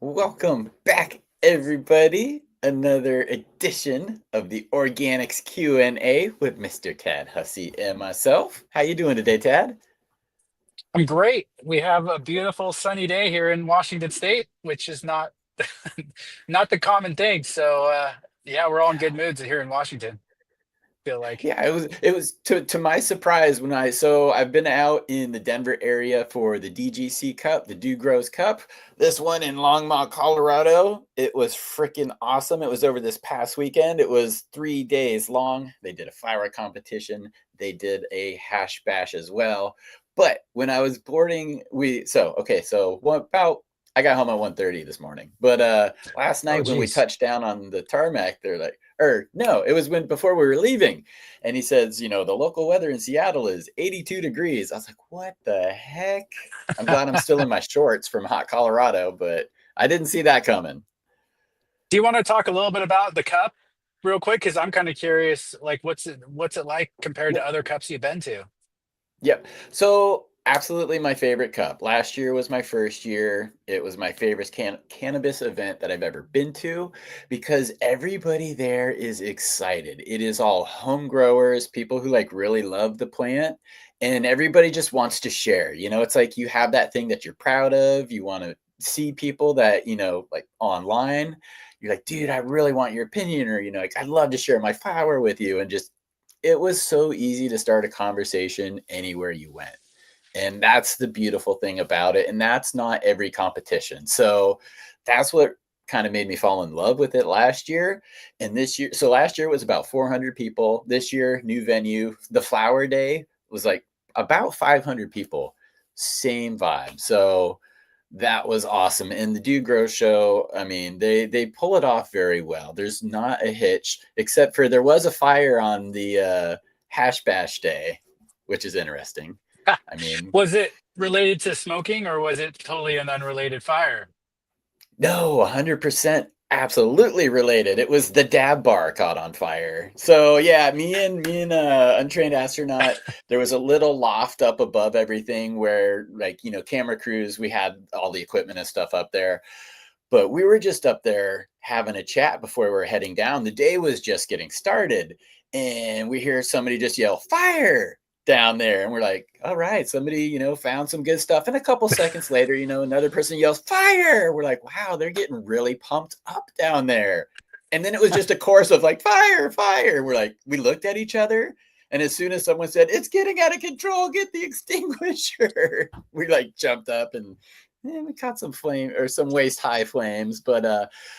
Welcome back, everybody. Another edition of the Organics Q&A with Mr. Tad Hussey and myself. How you doing today, Tad? I'm great. We have a beautiful sunny day here in Washington State, which is not not the common thing. So yeah, we're all in good moods here in Washington, feel like. Yeah, it was to my surprise when I've been out in the Denver area for the DGC Cup, the Do Grows Cup. This one in Longmont, Colorado. It was freaking awesome. It was over this past weekend. It was 3 days long. They did a fire competition. They did a hash bash as well. But when I was boarding, I got home at 1:30 this morning. But last Oh night when we geez. touched down on the tarmac, they're like, or no, it was when before we were leaving. And he says, the local weather in Seattle is 82 degrees. I was like, what the heck? I'm glad I'm still in my shorts from hot Colorado, but I didn't see that coming. Do you want to talk a little bit about the cup real quick? Because I'm kind of curious, like what's it like compared to Yep. other cups you've been to? Yep. So absolutely my favorite cup. Last year was my first year. It was my favorite cannabis event that I've ever been to because everybody there is excited. It is all home growers, people who like really love the plant, and everybody just wants to share. It's like you have that thing that you're proud of. You want to see people that, like online. You're like, dude, I really want your opinion, or, like, I'd love to share my flower with you. And just it was so easy to start a conversation anywhere you went. And that's the beautiful thing about it. And that's not every competition. So that's what kind of made me fall in love with it last year. And this year, so last year was about 400 people. This year, new venue. The flower day was like about 500 people. Same vibe. So that was awesome. And the Do Grow show, I mean, they pull it off very well. There's not a hitch, except for there was a fire on the hash bash day, which is interesting. I mean, Was it related to smoking or was it totally an unrelated fire? no, 100% absolutely related. It was the dab bar caught on fire. So yeah, me and untrained astronaut, there was a little loft up above everything where, like, camera crews, we had all the equipment and stuff up there. But we were just up there having a chat before we were heading down. The day was just getting started. And we hear somebody just yell, fire down there. And we're like, all right, somebody, found some good stuff. And a couple seconds later, another person yells, fire. We're like, wow, they're getting really pumped up down there. And then it was just a chorus of like, fire, fire. We're like, we looked at each other. And as soon as someone said, it's getting out of control, get the extinguisher, we like jumped up and we caught some flame or some waist high flames, but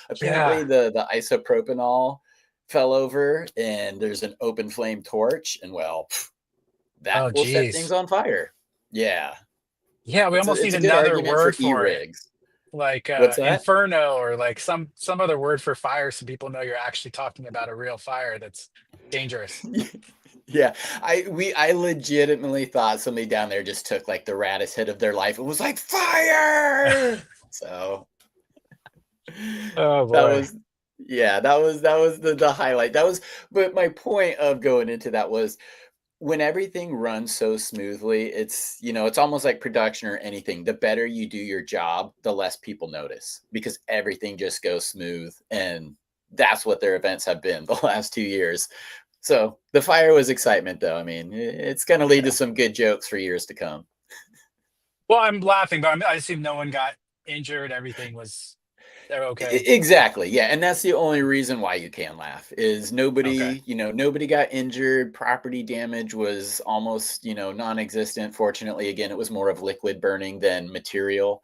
apparently Yeah. the isopropanol fell over and there's an open flame torch, and well, that Oh will set things geez. on fire. Yeah, Yeah, we almost it's need a good another argument for word for it. e-rigs. Like What's that? inferno or like some other word for fire so people know you're actually talking about a real fire that's dangerous. Yeah, I legitimately thought somebody down there just took like the raddest hit of their life. It was like fire. So Oh that boy. was yeah, that was the highlight. That was but my point of going into that was when everything runs so smoothly, it's almost like production or anything. The better you do your job, the less people notice because everything just goes smooth. And that's what their events have been the last 2 years. So the fire was excitement, though. I mean, it's going to lead to some good jokes for years to come. Well, I'm laughing, but I assume no one got injured. Everything was they're okay. Exactly. Yeah. And that's the only reason why you can laugh is Okay. nobody got injured. Property damage was almost, non-existent. Fortunately, again, it was more of liquid burning than material.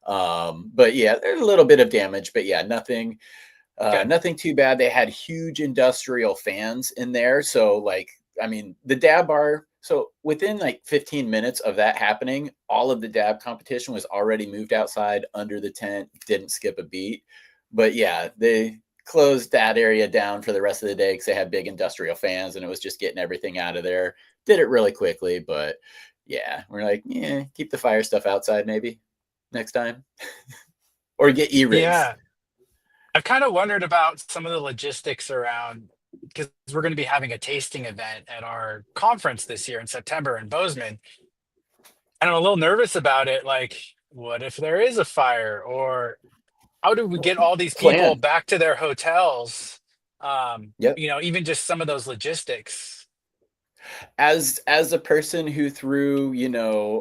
But yeah, there's a little bit of damage, but yeah, Good. nothing too bad. They had huge industrial fans in there. So, like, I mean, the dab bar. So, within like 15 minutes of that happening, all of the dab competition was already moved outside under the tent, didn't skip a beat. But yeah, they closed that area down for the rest of the day because they had big industrial fans and it was just getting everything out of there. Did it really quickly. But yeah, we're like, yeah, keep the fire stuff outside maybe next time or get e rigs. Yeah. I've kind of wondered about some of the logistics around because we're going to be having a tasting event at our conference this year in September in Bozeman. And I'm a little nervous about it. Like, what if there is a fire? Or how do we get all these people Plan. back to their hotels? Yep. Even just some of those logistics. As a person who threw,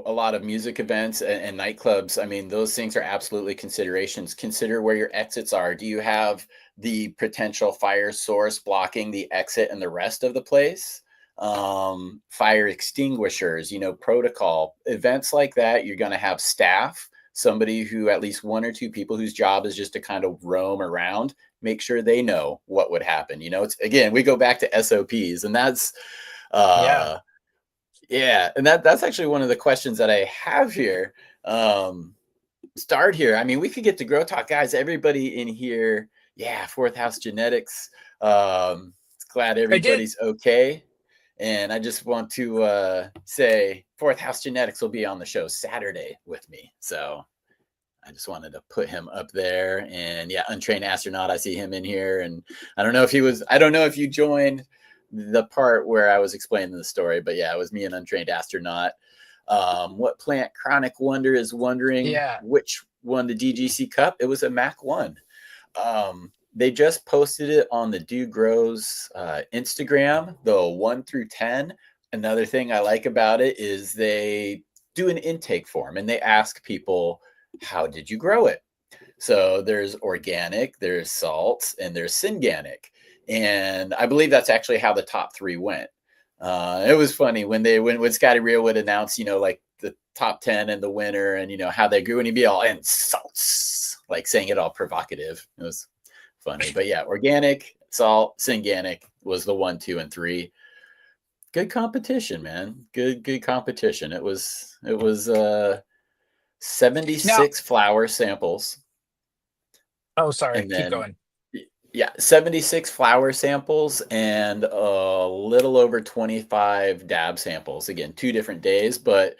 a lot of music events and nightclubs, I mean, those things are absolutely considerations. Consider where your exits are. Do you have the potential fire source blocking the exit and the rest of the place? Fire extinguishers, protocol. Events like that, you're going to have staff, somebody who, at least one or two people whose job is just to kind of roam around, make sure they know what would happen. It's, again, we go back to SOPs, and that's Yeah. uh yeah, and that's actually one of the questions that I have here. Um, Start here. I mean, we could get to Grow Talk, guys. Everybody in here, yeah, Fourth House Genetics. Glad I did. everybody's okay. And I just want to say Fourth House Genetics will be on the show Saturday with me. So I just wanted to put him up there. And yeah, Untrained Astronaut, I see him in here. And I don't know if you joined the part where I was explaining the story, but yeah, it was me and Untrained Astronaut. What plant Chronic Wonder is wondering Yeah. which won the DGC Cup? It was a Mac 1. They just posted it on the Do Grows Instagram, the 1 through 10. Another thing I like about it is they do an intake form and they ask people, how did you grow it? So there's organic, there's salts, and there's synganic. And I believe that's actually how the top three went. It was funny when Scotty Rio would announce, like the top 10 and the winner and, how they grew, and he'd be all, and salts, like saying it all provocative. It was funny. But yeah, organic, salt, synganic was the 1, 2, and 3. Good competition, man. Good competition. It was Now, 76 flower samples, oh, sorry. and Keep then going. yeah, 76 flower samples and a little over 25 dab samples. Again, 2 different days. But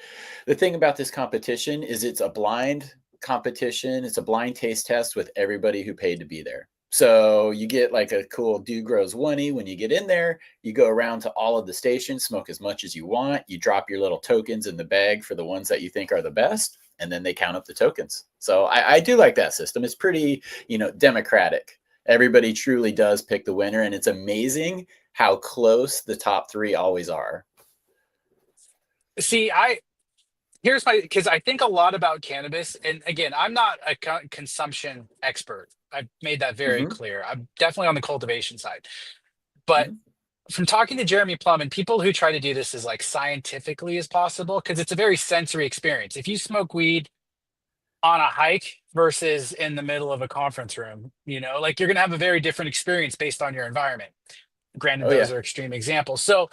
the thing about this competition is it's a blind competition. It's a blind taste test with everybody who paid to be there. So you get like a cool Do Grows oney when you get in there. You go around to all of the stations, smoke as much as you want. You drop your little tokens in the bag for the ones that you think are the best, and then they count up the tokens. So I do like that system. It's pretty, democratic. Everybody truly does pick the winner, and it's amazing how close the top three always are. See, here's my, because I think a lot about cannabis. And again, I'm not a consumption expert. I've made that very Mm-hmm. clear. I'm definitely on the cultivation side. But Mm-hmm. from talking to Jeremy Plum and people who try to do this as like scientifically as possible, because it's a very sensory experience. If you smoke weed on a hike versus in the middle of a conference room, like you're going to have a very different experience based on your environment. Granted, Oh those yeah. are extreme examples. So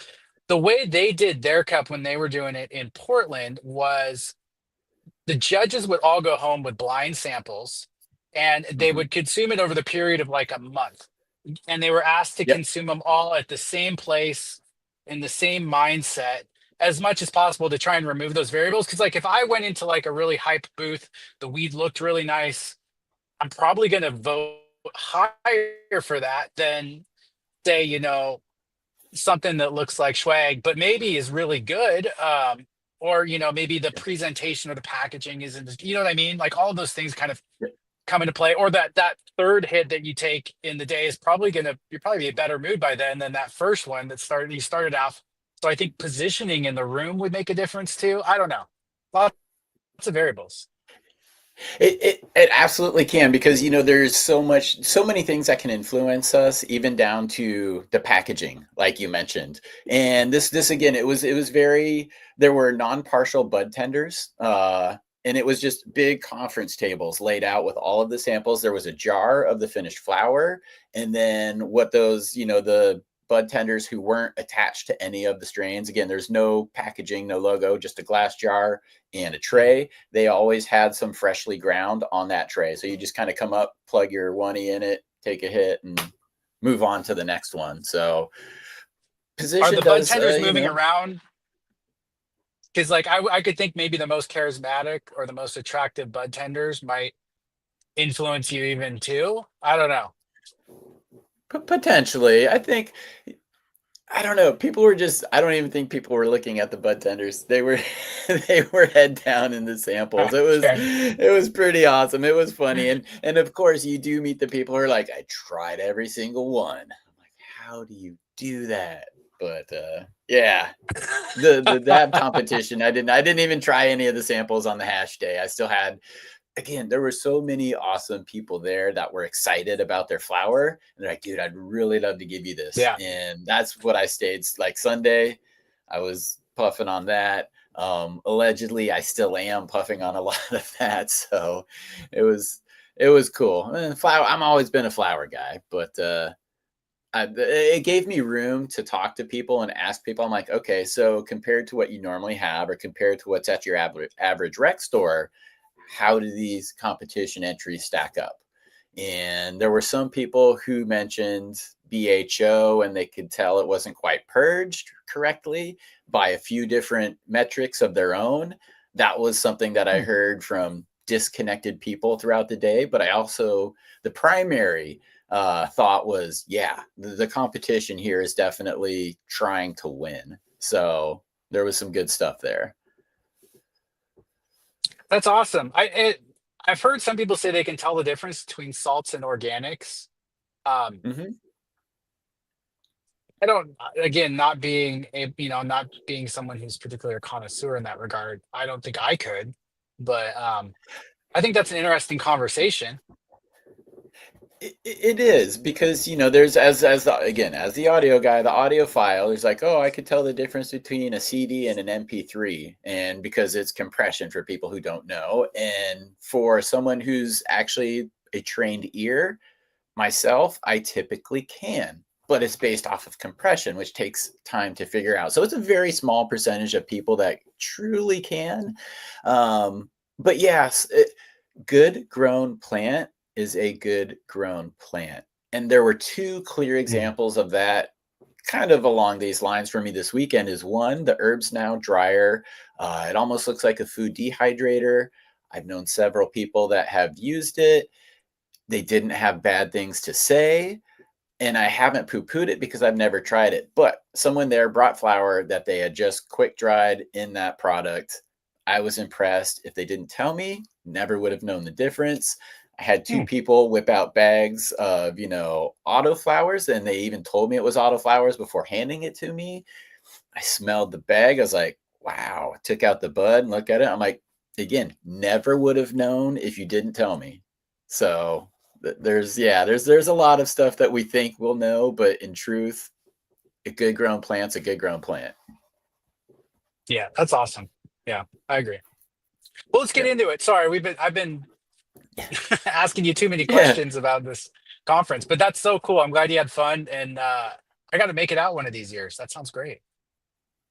the way they did their cup when they were doing it in Portland was the judges would all go home with blind samples and they Mm-hmm. would consume it over the period of like a month. And they were asked to Yep. consume them all at the same place in the same mindset as much as possible to try and remove those variables. Because like if I went into like a really hype booth, the weed looked really nice, I'm probably going to vote higher for that than say, something that looks like swag, but maybe is really good. Or, maybe the Yeah. presentation or the packaging isn't, you know what I mean? Like all of those things kind of Yeah. come into play. Or that third hit that you take in the day is probably you're probably be a better mood by then than that first one you started off. So I think positioning in the room would make a difference too. I don't know. Lots of variables. It absolutely can, because there's so many things that can influence us, even down to the packaging, like you mentioned. And this again, it was very, there were non-partial bud tenders, and it was just big conference tables laid out with all of the samples. There was a jar of the finished flower, and then what those, the bud tenders who weren't attached to any of the strains. Again, there's no packaging, no logo, just a glass jar and a Mhm. tray. They always had some freshly ground on that tray. So you just kind of come up, plug your oney in it, take a hit, and move on to the next one. So Are position the bud does, tenders moving around? Because like I could think maybe the most charismatic or the most attractive bud tenders might influence you even too. I don't know. potentially. I don't know. People were just, I don't even think people were looking at the bud tenders. They were, they were head down in the samples. Fair. It was pretty awesome. It was funny, and of course you do meet the people who are like, I tried every single one. I'm like, how do you do that? But yeah, the dab competition, I didn't even try any of the samples on the hash day. I still had, again, there were so many awesome people there that were excited about their flower. And they're like, dude, I'd really love to give you this. Yeah. And that's what I stayed like Sunday. I was puffing on that. Allegedly, I still am puffing on a lot of that. So it was it was cool. And flower, I'm always been a flower guy, but it gave me room to talk to people and ask people. I'm like, okay, so compared to what you normally have, or compared to what's at your average rec store, how do these competition entries stack up? And there were some people who mentioned BHO and they could tell it wasn't quite purged correctly by a few different metrics of their own. That was something that I Hmm. heard from disconnected people throughout the day. But I also, the primary thought was, yeah, the competition here is definitely trying to win. So there was some good stuff there. That's awesome. I've heard some people say they can tell the difference between salts and organics. Um, Mm-hmm. I don't, again, not being a, not being someone who's particularly a connoisseur in that regard, I don't think I could, but I think that's an interesting conversation. It is because there's again, as the audio guy, the audio file is like, oh, I could tell the difference between a CD and an MP3, and because it's compression for people who don't know, and for someone who's actually a trained ear, myself, I typically can, but it's based off of compression, which takes time to figure out. So it's a very small percentage of people that truly can. Um, but yes, good grown plant is a good grown plant. And there were two clear Mm. examples of that kind of along these lines for me this weekend. Is one, the Herbs Now dryer. It almost looks like a food dehydrator. I've known several people that have used it. They didn't have bad things to say, and I haven't poo-pooed it because I've never tried it. But someone there brought flour that they had just quick dried in that product. I was impressed. If they didn't tell me, never would have known the difference. I had two Hmm. people whip out bags of, auto flowers, and they even told me it was auto flowers before handing it to me. I smelled the bag. I was like, wow. I took out the bud and looked at it. I'm like, again, never would have known if you didn't tell me. So there's a lot of stuff that we think we'll know, but in truth, a good grown plant's a good grown plant. Yeah, that's awesome. Yeah, I agree. Well, let's get Yep. into it. Sorry, I've been asking you too many Yeah. questions about this conference, but that's so cool. I'm glad you had fun, and I got to make it out one of these years. That sounds great.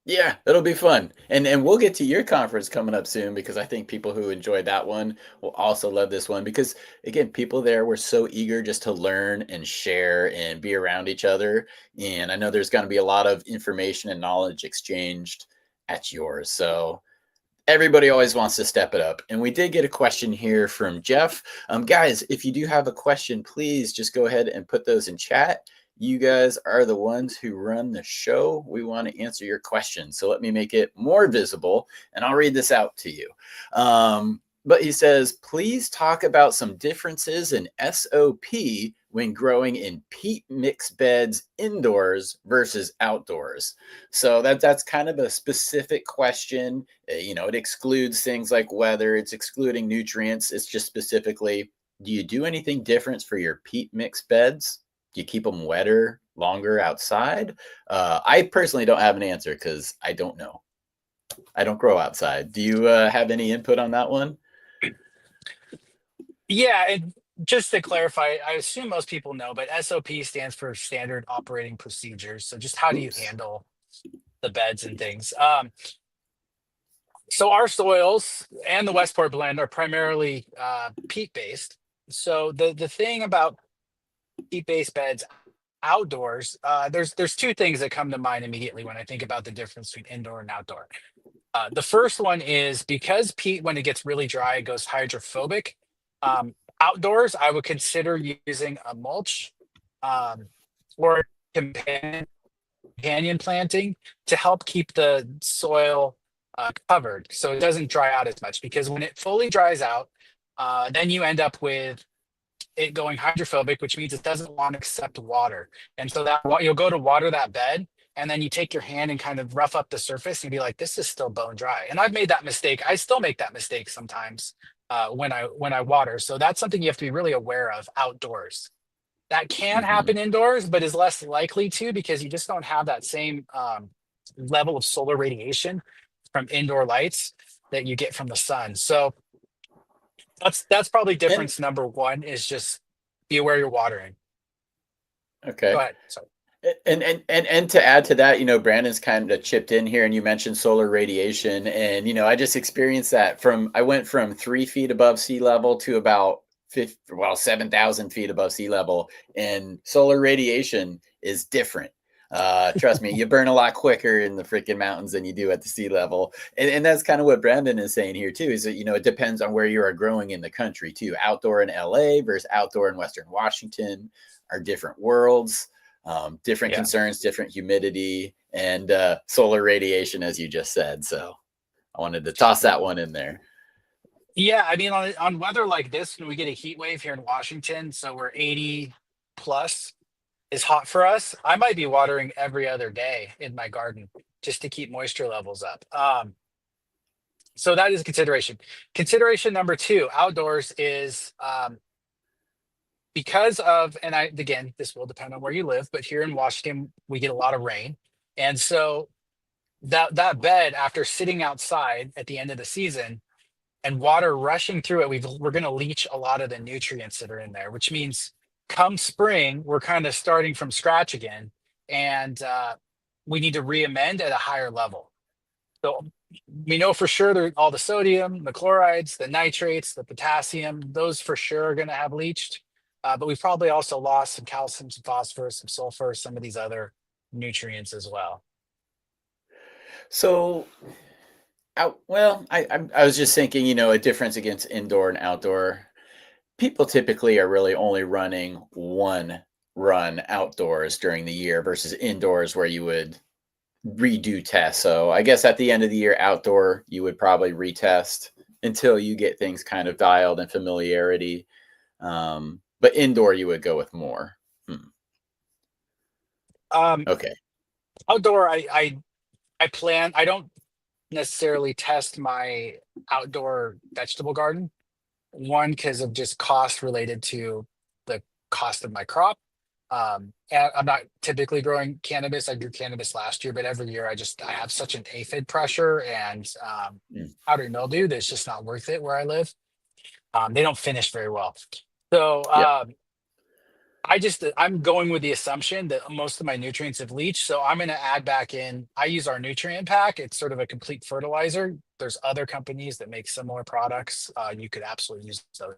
Yeah, it'll be fun. And we'll get to your conference coming up soon because I think people who enjoyed that one will also love this one because again, people there were so eager just to learn and share and be around each other. And I know there's going to be a lot of information and knowledge exchanged at yours. So everybody always wants to step it up. And we did get a question here from Jeff. Guys, if you do have a question, please just go ahead and put those in chat. You guys are the ones who run the show. We want to answer your questions. So let me make it more visible and I'll read this out to you. But he says, please talk about some differences in SOP when growing in peat mix beds indoors versus outdoors. So that's kind of a specific question. It excludes things like weather, it's excluding nutrients. It's just specifically, do you do anything different for your peat mix beds? Do you keep them wetter longer outside? I personally don't have an answer because I don't know. I don't grow outside. Do you have any input on that one? Yeah, and just to clarify, I assume most people know, but SOP stands for Standard Operating Procedures. So just how do you Oops. handle the beds and things? So our soils and the Westport Blend are primarily peat based. So the thing about peat based beds outdoors, there's two things that come to mind immediately when I think about the difference between indoor and outdoor. The first one is because peat, when it gets really dry, it goes hydrophobic. Outdoors, I would consider using a mulch um, or companion planting to help keep the soil covered, so it doesn't dry out as much. Because when it fully dries out, then you end up with it going hydrophobic, which means it doesn't want to accept water. And so that you'll go to water that bed, and then you take your hand and kind of rough up the surface and be like, this is still bone dry. And I've made that mistake. I still make that mistake sometimes when I water. So that's something you have to be really aware of outdoors. That can Hmm. happen indoors, but is less likely to, because you just don't have that same level of solar radiation from indoor lights that you get from the sun. So that's probably And difference number one, is just be aware you're watering. Go okay. ahead. Sorry. And to add to that, Brandon's kind of chipped in here, and you mentioned solar radiation, and I just experienced that I went from 3 feet above sea level to about 7,000 feet above sea level, and solar radiation is different. Trust me, you burn a lot quicker in the freaking mountains than you do at the sea level, and that's kind of what Brandon is saying here too. Is that it depends on where you are growing in the country too. Outdoor in LA versus outdoor in Western Washington are different worlds. Different Yeah. concerns, different humidity, and solar radiation, as you just said. So I wanted to toss that one in there. Yeah, I mean, on weather like this, when we get a heat wave here in Washington, so we're 80 plus is hot for us. I might be watering every other day in my garden just to keep moisture levels up. So that is a consideration. Consideration number two, outdoors, is because of, and I, again, this will depend on where you live, but here in Washington, we get a lot of rain. And so that bed, after sitting outside at the end of the season and water rushing through it, we're going to leach a lot of the nutrients that are in there, which means come spring, we're kind of starting from scratch again. And we need to re-amend at a higher level. So we know for sure that all the sodium, the chlorides, the nitrates, the potassium, those for sure are going to have leached. But we've probably also lost some calcium, some phosphorus, some sulfur, some of these other nutrients as well. So, I was just thinking, a difference against indoor and outdoor. People typically are really only running one run outdoors during the year versus indoors where you would redo tests. So I guess at the end of the year, outdoor, you would probably retest until you get things kind of dialed and familiarity. But indoor, you would go with more. Hmm. Um, Okay. Outdoor, I plan. I don't necessarily test my outdoor vegetable garden. One, because of just cost related to the cost of my crop. And I'm not typically growing cannabis. I grew cannabis last year, but every year I have such an aphid pressure and Mm. powdery mildew that's just not worth it where I live. They don't finish very well. So Yep. I'm going with the assumption that most of my nutrients have leached. So I'm going to add back in. I use our nutrient pack. It's sort of a complete fertilizer. There's other companies that make similar products. You could absolutely use those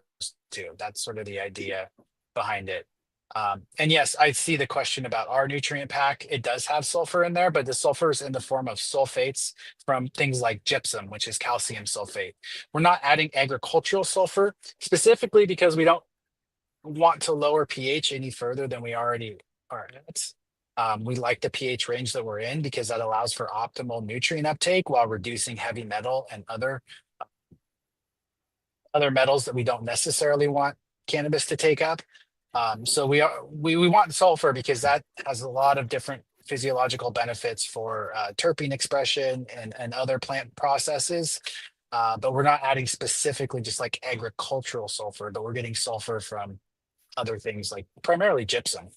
too. That's sort of the idea behind it. And yes, I see the question about our nutrient pack. It does have sulfur in there, but the sulfur is in the form of sulfates from things like gypsum, which is calcium sulfate. We're not adding agricultural sulfur specifically because we don't want to lower pH any further than we already are at. We like the pH range that we're in because that allows for optimal nutrient uptake while reducing heavy metal and other metals that we don't necessarily want cannabis to take up. So we want sulfur because that has a lot of different physiological benefits for terpene expression and other plant processes. But we're not adding specifically just like agricultural sulfur, but we're getting sulfur from other things like primarily gypsum.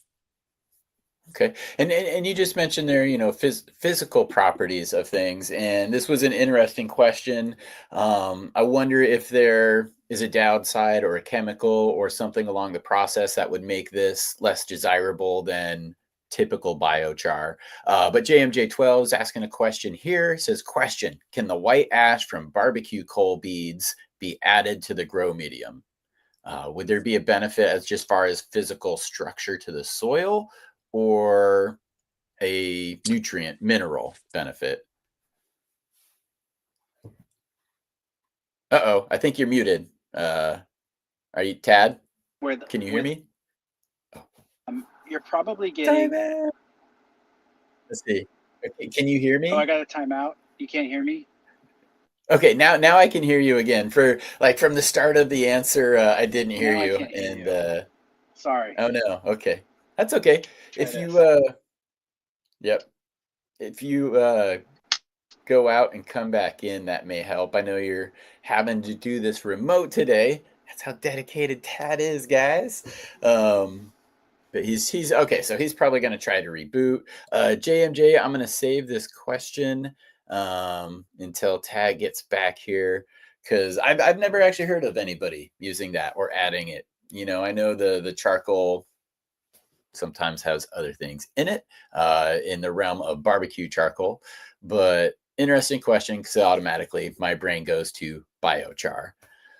Okay. And you just mentioned there, physical properties of things, and this was an interesting question. I wonder if there is a downside or a chemical or something along the process that would make this less desirable than typical biochar. But JMJ12 is asking a question here. It says, question, can the white ash from barbecue coal beads be added to the grow medium? Would there be a benefit as just far as physical structure to the soil or a nutrient mineral benefit? Uh-oh, I think you're muted. Are you Tad? With Can you hear with me? Oh, you're probably time getting. out. Let's see. Okay, can you hear Oh, I me? got a timeout. You can't hear me. Okay, now I can hear you again. For like from the start of the answer, I didn't hear Now I you, can't hear and you. Sorry. oh no, okay, that's okay. Try If you this. yep, if you go out and come back in, that may help. I know you're having to do this remote today. That's how dedicated Tad is, guys. Um, but he's okay, so he's probably going to try to reboot. JMJ, I'm going to save this question until Tad gets back here because I've never actually heard of anybody using that or adding it. I know the charcoal sometimes has other things in it in the realm of barbecue charcoal, but interesting question because automatically my brain goes to biochar.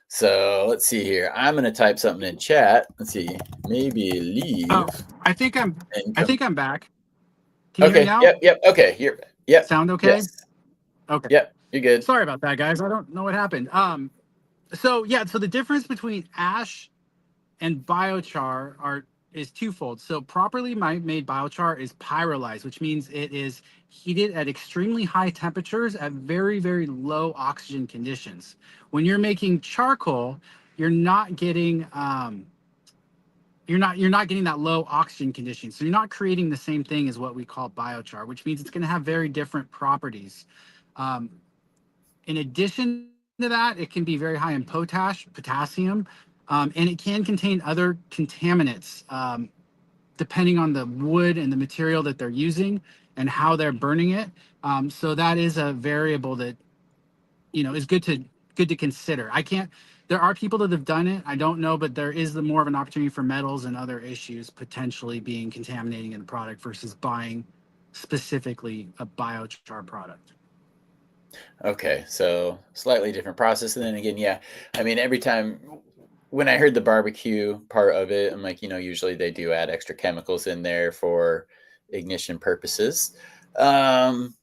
So let's see here. I'm going to type something in chat. Let's see. Maybe leave Oh, I think I'm and I come. think I'm back. Can you hear me Okay. now? Yep. Okay. Yep. Sound okay? Yes. Okay. Yep. You're good. Sorry about that, guys. I don't know what happened. So the difference between ash and biochar are is twofold. So properly made biochar is pyrolyzed, which means it is heated at extremely high temperatures at very, very low oxygen conditions. When you're making charcoal, you're not getting you're not getting that low oxygen condition. So you're not creating the same thing as what we call biochar, which means it's going to have very different properties. Um, in addition to that, it can be very high in potassium, and it can contain other contaminants, depending on the wood and the material that they're using and how they're burning it. So that is a variable that is good to consider. I can't. There are people that have done it. I don't know, but there is more of an opportunity for metals and other issues potentially being contaminating in the product versus buying specifically a biochar product. Okay. So slightly different process. And then again, yeah, I mean, every time when I heard the barbecue part of it, I'm like, usually they do add extra chemicals in there for ignition purposes. Um,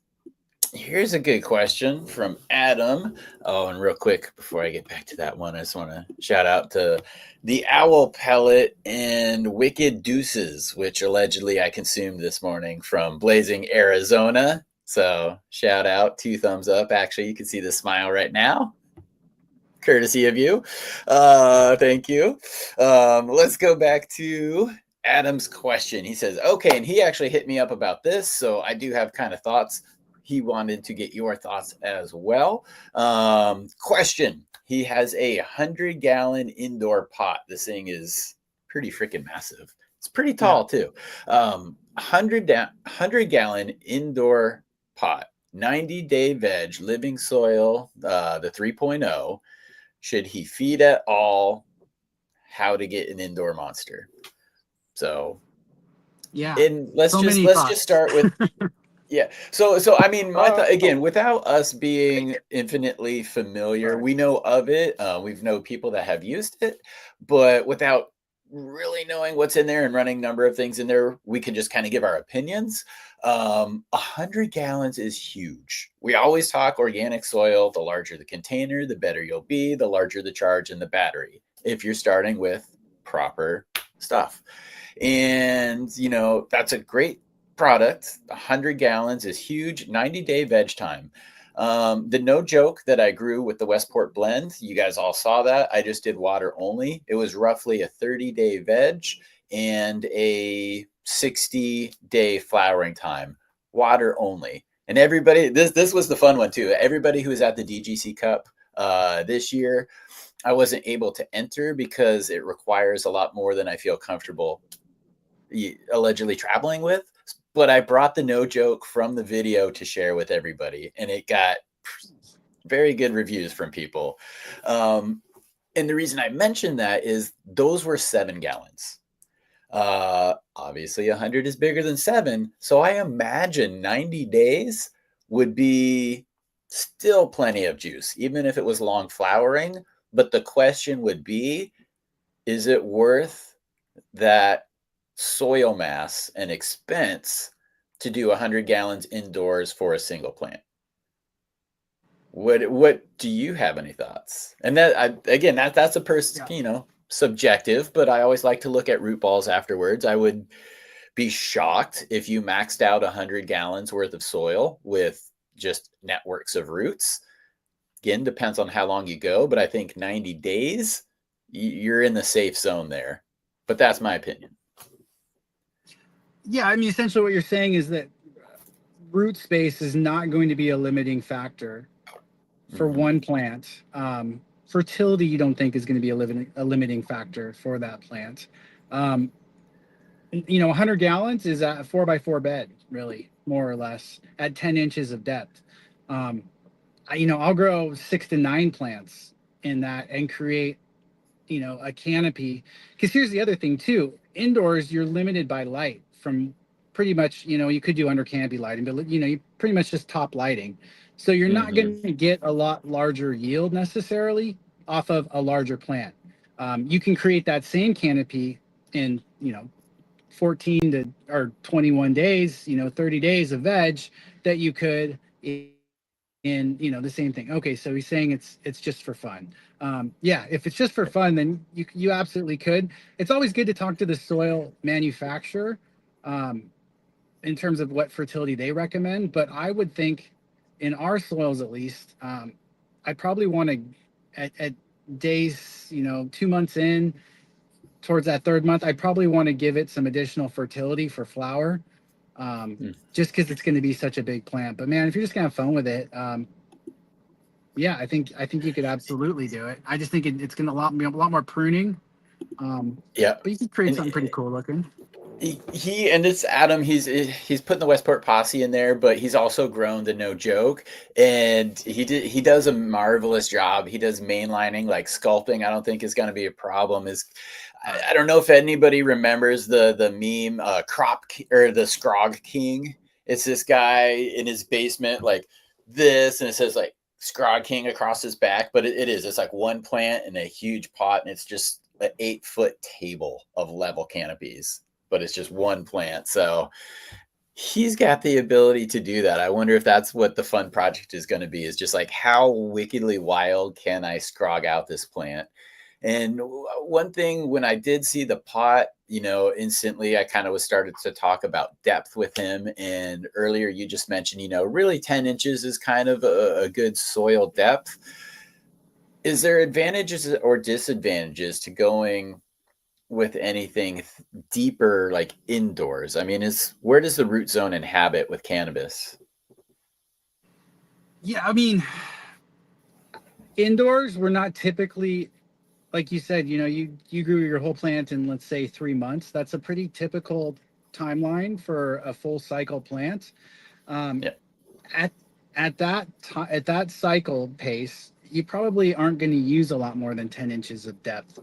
Here's a good question from Adam. Oh, and real quick before I get back to that one, I just want to shout out to the Owl Pellet and Wicked Deuces, which allegedly I consumed this morning from Blazing, Arizona. So shout out, 2 thumbs up. Actually, you can see the smile right now, courtesy of you. Thank you. Let's go back to Adam's question. He says, okay, and he actually hit me up about this, so I do have kind of thoughts. He wanted to get your thoughts as well. Question. He has a 100-gallon indoor pot. This thing is pretty freaking massive. It's pretty Yeah. tall too. 100-gallon indoor pot. 90-day veg, living soil, the 3.0. Should he feed at all? How to get an indoor monster? So, Yeah. and let's So just many let's just thoughts. start with yeah. So I mean, my thought Oh, again, without us being infinitely familiar, sorry. we know of it. We've know people that have used it, but without really knowing what's in there and running a number of things in there, we can just kind of give our opinions. 100 gallons is huge. We always talk organic soil. The larger the container, the better you'll be. The larger the charge in the battery. If you're starting with proper stuff. And, that's a great product. 100 gallons is huge. 90-day veg time. The no joke that I grew with the Westport Blend, you guys all saw that. I just did water only. It was roughly a 30-day veg and a 60-day flowering time, water only. And everybody, this was the fun one too. Everybody who was at the DGC Cup this year, I wasn't able to enter because it requires a lot more than I feel comfortable allegedly traveling with. But I brought the no joke from the video to share with everybody, and it got very good reviews from people. And the reason I mentioned that is those were 7 gallons. Obviously, 100 is bigger than 7. So I imagine 90 days would be still plenty of juice, even if it was long flowering. But the question would be, is it worth that soil mass and expense to do 100 gallons indoors for a single plant? What do you have any thoughts? And again, that's a person, Yeah. subjective, but I always like to look at root balls afterwards. I would be shocked if you maxed out 100 gallons worth of soil with just networks of roots. again, depends on how long you go, but I think 90 days, you're in the safe zone there. But that's my opinion. Yeah, I mean, essentially what you're saying is that root space is not going to be a limiting factor for one plant. Fertility, you don't think is going to be a limiting factor for that plant. 100 gallons is a 4x4 bed, really, more or less, at 10 inches of depth. I'll grow 6 to 9 plants in that and create, a canopy. Because here's the other thing too: indoors, you're limited by light from pretty much, you could do under canopy lighting, but you pretty much just top lighting. So you're not going to get a lot larger yield necessarily off of a larger plant. You can create that same canopy in 14 to or 21 days, 30 days of veg that you could in the same thing. Okay, so he's saying it's just for fun. Yeah, if it's just for fun, then you absolutely could. It's always good to talk to the soil manufacturer in terms of what fertility they recommend, but I would think in our soils at least, I probably want to at days 2 months in towards that third month, I probably want to give it some additional fertility for flower, just because it's going to be such a big plant. But man, if you're just gonna have fun with it, yeah, I think you could absolutely do it. I just think it's going to be a lot more pruning, Yeah. but you can create And something pretty cool looking. he and it's Adam. He's putting the Westport posse in there, but he's also grown to no joke, and he does a marvelous job. He does mainlining, like sculpting. I don't think is going to be a problem. I don't know if anybody remembers the meme or the Scrog King. It's this guy in his basement like this, and it says like Scrog King across his back, but it's like one plant in a huge pot, and it's just an 8-foot table of level canopies, but it's just one plant. So he's got the ability to do that. I wonder if that's what the fun project is going to be, is just like how wickedly wild can I scrog out this plant. And one thing, when I did see the pot, instantly I kind of was started to talk about depth with him. And earlier you just mentioned, really 10 inches is kind of a good soil depth. Is there advantages or disadvantages to going with anything deeper, like indoors? I mean, where does the root zone inhabit with cannabis? Yeah, I mean, indoors we're not typically, like you said, you grew your whole plant in, let's say, 3 months. That's a pretty typical timeline for a full cycle plant. Yeah. At that cycle pace, you probably aren't going to use a lot more than 10 inches of depth,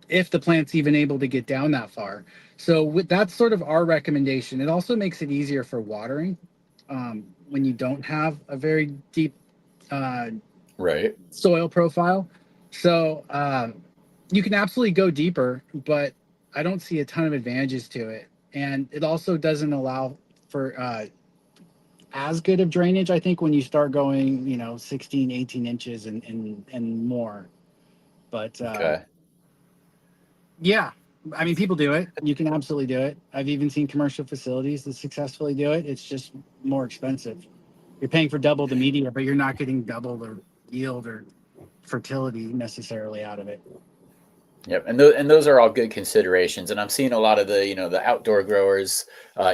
if the plant's even able to get down that far. So that's sort of our recommendation. It also makes it easier for watering when you don't have a very deep Right. soil profile. So you can absolutely go deeper, but I don't see a ton of advantages to it. And it also doesn't allow for as good of drainage, I think, when you start going, 16, 18 inches and more. But Okay. yeah, I mean, people do it. You can absolutely do it. I've even seen commercial facilities that successfully do it. It's just more expensive. You're paying for double the media, but you're not getting double the yield or fertility necessarily out of it. Yep, and those are all good considerations. And I'm seeing a lot of the outdoor growers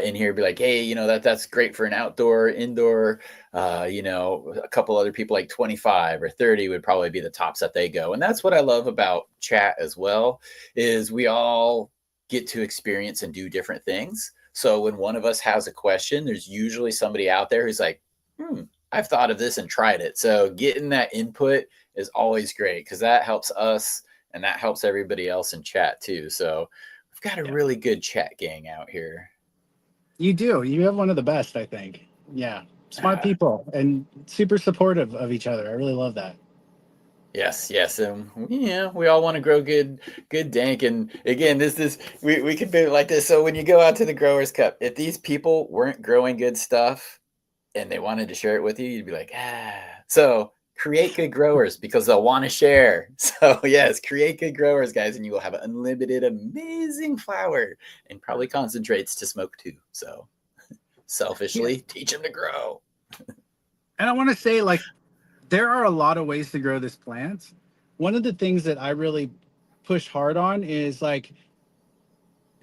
in here be like, hey, that's great for an outdoor, indoor. A couple other people like 25 or 30 would probably be the tops that they go. And that's what I love about chat as well, is we all get to experience and do different things. So when one of us has a question, there's usually somebody out there who's like, I've thought of this and tried it. So getting that input is always great, because that helps us and that helps everybody else in chat too. So we've got a really good chat gang out here. You do. You have one of the best, I think. Yeah. Smart people and super supportive of each other. I really love that. Yes, yes. And we all want to grow good dank. And again, we could be like this. So when you go out to the Growers Cup, if these people weren't growing good stuff and they wanted to share it with you, you'd be like, So create good growers, because they'll want to share. So yes, create good growers, guys, and you will have unlimited, amazing flower and probably concentrates to smoke too. So selfishly, teach them to grow. And I want to say, like, there are a lot of ways to grow this plant. One of the things that I really push hard on is like,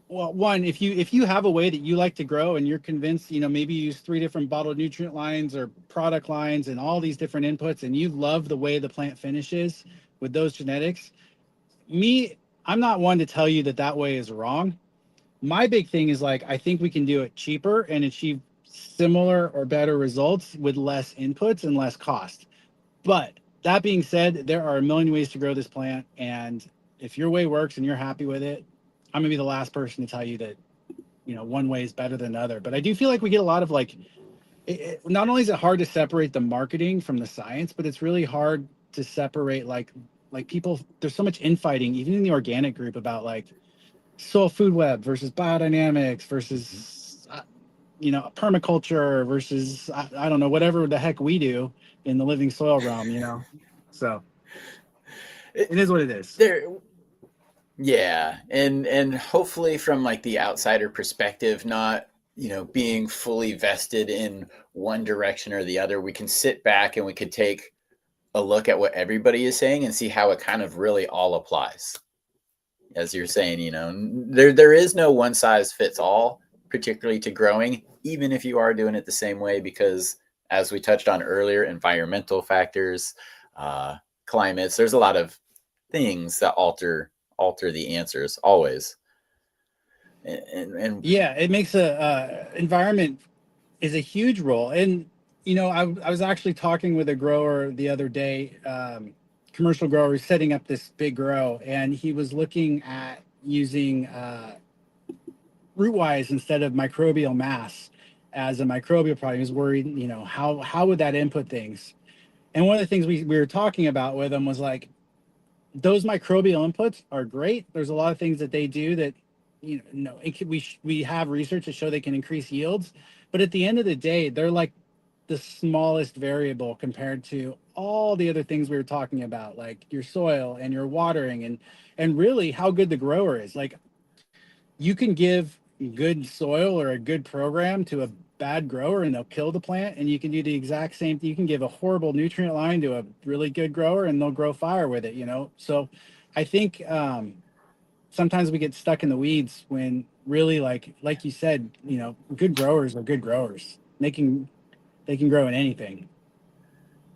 well, one, if you have a way that you like to grow and you're convinced, maybe you use 3 different bottled nutrient lines or product lines and all these different inputs, and you love the way the plant finishes with those genetics. Me, I'm not one to tell you that that way is wrong. My big thing is like, I think we can do it cheaper and achieve similar or better results with less inputs and less cost. But that being said, there are a million ways to grow this plant, and if your way works and you're happy with it, I'm gonna be the last person to tell you that one way is better than another. But I do feel like we get a lot of like, not only is it hard to separate the marketing from the science, but it's really hard to separate like people. There's so much infighting, even in the organic group, about like soil food web versus biodynamics versus permaculture versus I don't know, whatever the heck we do in the living soil realm. So it is what it is. There, yeah, and hopefully from like the outsider perspective, not being fully vested in one direction or the other, we can sit back and we could take a look at what everybody is saying and see how it kind of really all applies. As you're saying, there is no one size fits all, particularly to growing, even if you are doing it the same way, because as we touched on earlier, environmental factors, climates, there's a lot of things that alter the answers always. And Yeah, it makes a environment is a huge role. And I was actually talking with a grower the other day, commercial grower who's setting up this big grow, and he was looking at using root-wise instead of microbial mass as a microbial problem. He was worried, how would that input things? And one of the things we were talking about with him was like, those microbial inputs are great. There's a lot of things that they do that, we have research to show they can increase yields, but at the end of the day, they're like the smallest variable compared to all the other things we were talking about, like your soil and your watering and really how good the grower is. Like, you can give good soil or a good program to a bad grower and they'll kill the plant, and you can do the exact same thing. You can give a horrible nutrient line to a really good grower and they'll grow fire with it. So I think sometimes we get stuck in the weeds when really, like you said, good growers are good growers. They can grow in anything.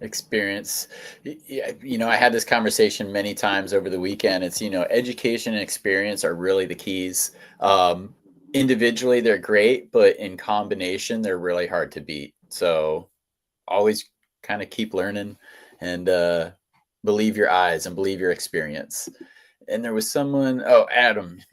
experience. Yeah, I had this conversation many times over the weekend. It's, education and experience are really the keys. Individually, they're great, but in combination, they're really hard to beat. So always kind of keep learning and believe your eyes and believe your experience. And there was someone,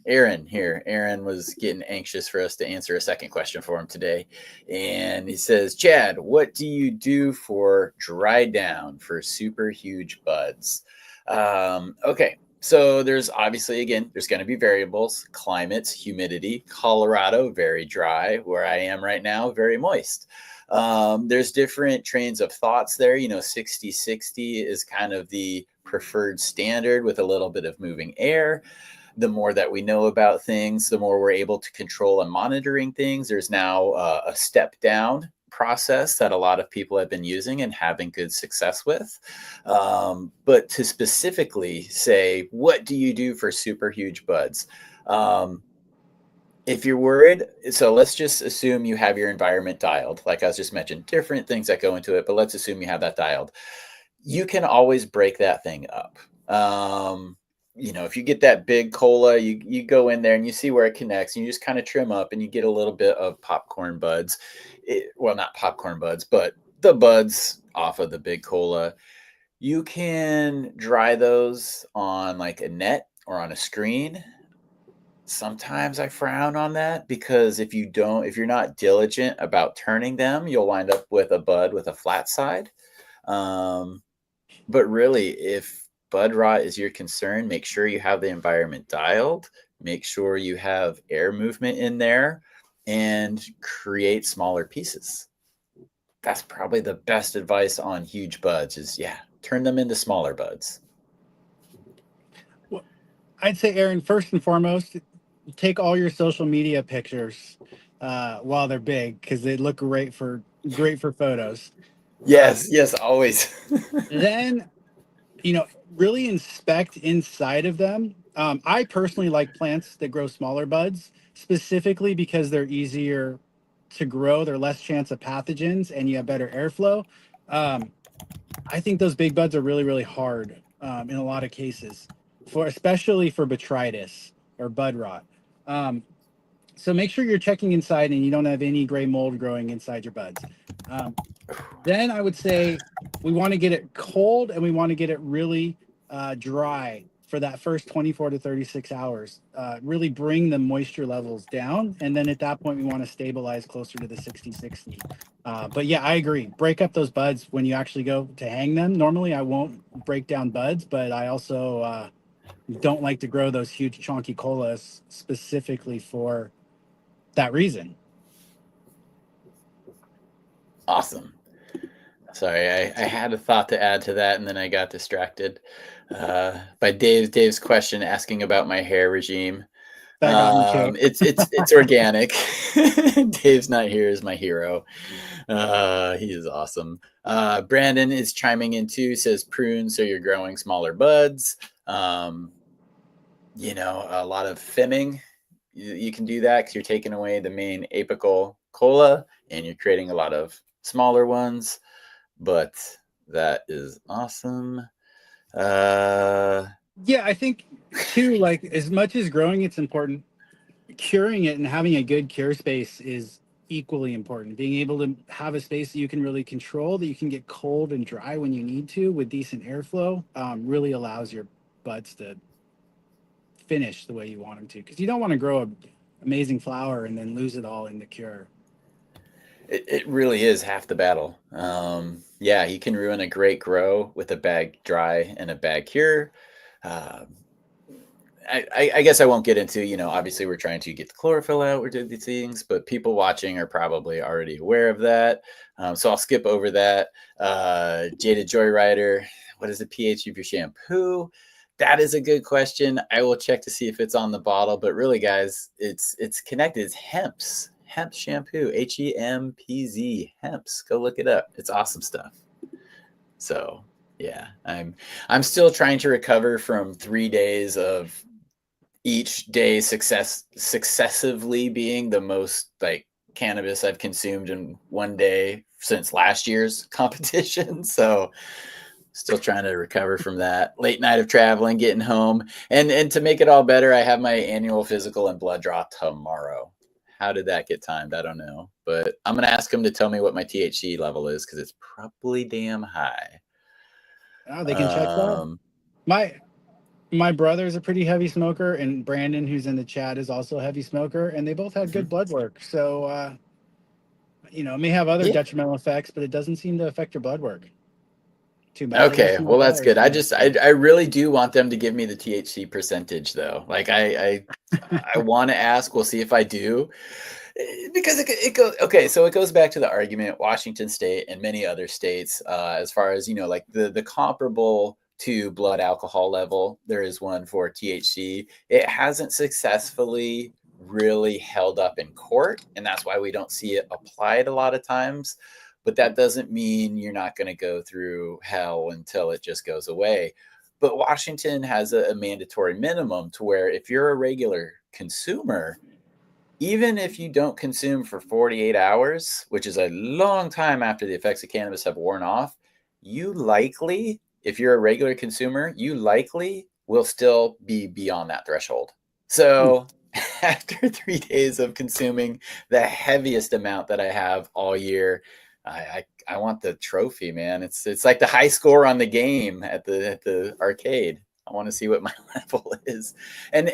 Aaron here. Aaron was getting anxious for us to answer a second question for him today. And he says, Chad, what do you do for dry down for super huge buds? Okay. So there's obviously, again, there's going to be variables, climates, humidity. Colorado, very dry. Where I am right now, very moist. There's different trains of thoughts there. 60-60 is kind of the preferred standard with a little bit of moving air. The more that we know about things, the more we're able to control and monitoring things. There's now a step down process that a lot of people have been using and having good success with. But to specifically say, what do you do for super huge buds? If you're worried, so let's just assume you have your environment dialed. Like I was just mentioned, different things that go into it, but let's assume you have that dialed. You can always break that thing up. If you get that big cola, you go in there and you see where it connects and you just kind of trim up and you get a little bit of popcorn buds. Well, not popcorn buds, but the buds off of the big cola. You can dry those on like a net or on a screen. Sometimes I frown on that because if you're not diligent about turning them, you'll wind up with a bud with a flat side. But really, if bud rot is your concern, make sure you have the environment dialed, make sure you have air movement in there, and create smaller pieces. That's probably the best advice on huge buds is, turn them into smaller buds. Well, I'd say, Aaron, first and foremost, take all your social media pictures while they're big, because they look great for photos. Yes, always. Then, really inspect inside of them. I personally like plants that grow smaller buds, specifically because they're easier to grow. They're less chance of pathogens, and you have better airflow. Um, I think those big buds are really, really hard in a lot of cases, especially for botrytis or bud rot. Um, so make sure you're checking inside and you don't have any gray mold growing inside your buds. Um, then I would say we want to get it cold and we want to get it really dry for that first 24 to 36 hours. Really bring the moisture levels down. And then at that point, we want to stabilize closer to the 60-60. But yeah, I agree. Break up those buds when you actually go to hang them. Normally, I won't break down buds, but I also don't like to grow those huge chunky colas specifically for that reason. Awesome. Sorry, I had a thought to add to that, and then I got distracted by Dave's question asking about my hair regime. Back on the chair. It's organic. Dave's not here is my hero. He is awesome. Brandon is chiming in too. Says prune, so you're growing smaller buds. A lot of thinning. You can do that because you're taking away the main apical cola, and you're creating a lot of smaller ones. But that is awesome. Yeah, I think too, like as much as growing it's important, curing it and having a good cure space is equally important. Being able to have a space that you can really control, that you can get cold and dry when you need to with decent airflow, really allows your buds to finish the way you want them to. Because you don't want to grow an amazing flower and then lose it all in the cure. It really is half the battle. Yeah, you can ruin a great grow with a bad dry and a bad cure. I guess I won't get into, obviously we're trying to get the chlorophyll out, we're doing these things, but people watching are probably already aware of that. So I'll skip over that. Jada Joyrider, what is the pH of your shampoo? That is a good question. I will check to see if it's on the bottle, but really guys, it's connected. It's Hemp's shampoo, HEMPZ, Hemp's. Go look it up. It's awesome stuff. So yeah, I'm still trying to recover from 3 days of each day successively being the most like cannabis I've consumed in one day since last year's competition. So still trying to recover from that late night of traveling, getting home. And to make it all better, I have my annual physical and blood draw tomorrow. How did that get timed? I don't know, but I'm going to ask him to tell me what my THC level is because it's probably damn high. Oh, they can check that. My brother's a pretty heavy smoker, and Brandon, who's in the chat, is also a heavy smoker, and they both had good blood work. So, it may have other detrimental effects, but it doesn't seem to affect your blood work too bad. Okay, well that's good. I really do want them to give me the THC percentage though. Like I want to ask. We'll see if I do, because it goes okay. So it goes back to the argument Washington State and many other states, as far as like the comparable to blood alcohol level. There is one for THC. It hasn't successfully really held up in court, and that's why we don't see it applied a lot of times. But that doesn't mean you're not going to go through hell until it just goes away. But Washington has a mandatory minimum to where if you're a regular consumer, even if you don't consume for 48 hours, which is a long time after the effects of cannabis have worn off, you likely, if you're a regular consumer, you likely will still be beyond that threshold. So after 3 days of consuming the heaviest amount that I have all year, I want the trophy, man. It's like the high score on the game at the arcade. I want to see what my level is. And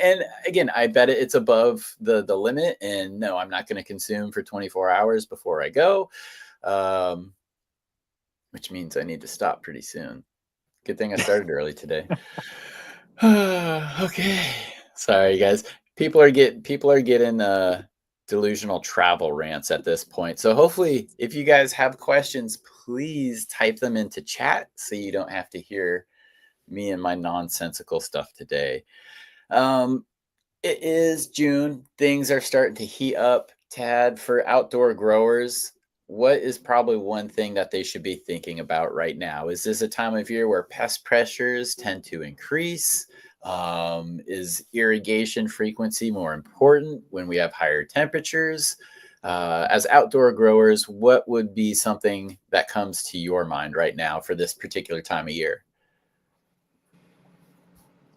again, I bet it's above the limit. And no, I'm not going to consume for 24 hours before I go, which means I need to stop pretty soon. Good thing I started early today. Okay. Sorry, guys. People are getting delusional travel rants at this point. So hopefully if you guys have questions, please type them into chat so you don't have to hear me and my nonsensical stuff today. It is June. Things are starting to heat up, Tad, for outdoor growers. what is probably one thing that they should be thinking about right now? Is this a time of year where pest pressures tend to increase? Is irrigation frequency more important when we have higher temperatures? As outdoor growers, what would be something that comes to your mind right now for this particular time of year?